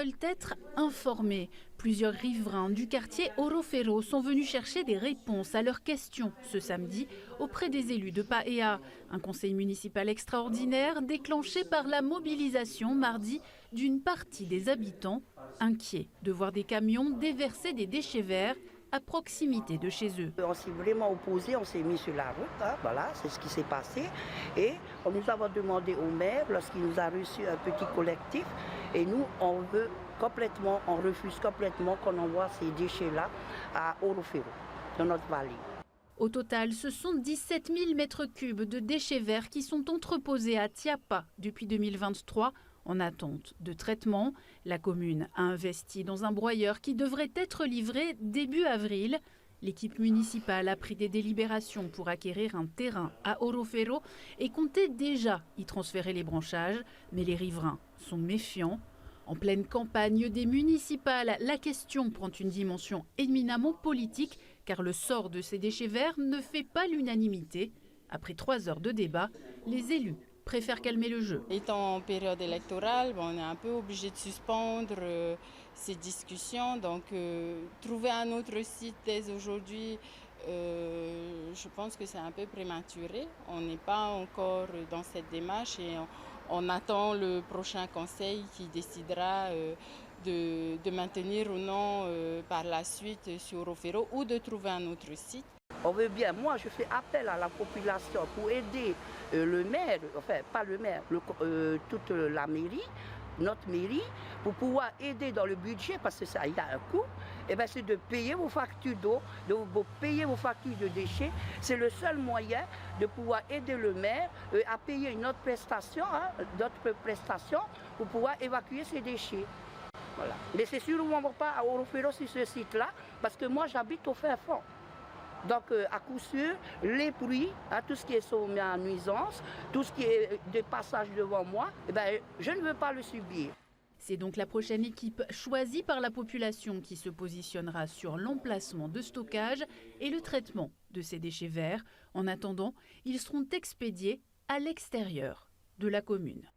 Veulent être informés. Plusieurs riverains du quartier Orofero sont venus chercher des réponses à leurs questions ce samedi auprès des élus de Paea. Un conseil municipal extraordinaire déclenché par la mobilisation mardi d'une partie des habitants inquiets de voir des camions déverser des déchets verts à proximité de chez eux. On s'est vraiment opposé, on s'est mis sur la route, hein, voilà, c'est ce qui s'est passé. Et on nous avons demandé au maire, lorsqu'il nous a reçu un petit collectif, et nous, on refuse complètement qu'on envoie ces déchets-là à Orofero, dans notre vallée. Au total, ce sont 17 000 mètres cubes de déchets verts qui sont entreposés à Tiapa depuis 2023 en attente de traitement. La commune a investi dans un broyeur qui devrait être livré début avril. L'équipe municipale a pris des délibérations pour acquérir un terrain à Orofero et comptait déjà y transférer les branchages. Mais les riverains sont méfiants. En pleine campagne des municipales, la question prend une dimension éminemment politique car le sort de ces déchets verts ne fait pas l'unanimité. Après 3 heures de débat, les élus préfèrent calmer le jeu. Étant en période électorale, on est un peu obligé de suspendre ces discussions. Donc trouver un autre site dès aujourd'hui, je pense que c'est un peu prématuré. On n'est pas encore dans cette démarche et on attend le prochain conseil qui décidera de maintenir ou non par la suite sur Orofero ou de trouver un autre site. On veut bien, moi je fais appel à la population pour aider le maire, enfin pas le maire, toute la mairie, notre mairie, pour pouvoir aider dans le budget, parce que ça il y a un coût, et bien c'est de payer vos factures d'eau, de payer vos factures de déchets. C'est le seul moyen de pouvoir aider le maire à payer une autre prestation, d'autres prestations pour pouvoir évacuer ces déchets. Voilà. Mais c'est sûrement pas à Orofero sur ce site-là, parce que moi j'habite au fin fond. Donc à coup sûr, les bruits, tout ce qui est soumis à nuisance, tout ce qui est de passage devant moi, je ne veux pas le subir. C'est donc la prochaine équipe choisie par la population qui se positionnera sur l'emplacement de stockage et le traitement de ces déchets verts. En attendant, ils seront expédiés à l'extérieur de la commune.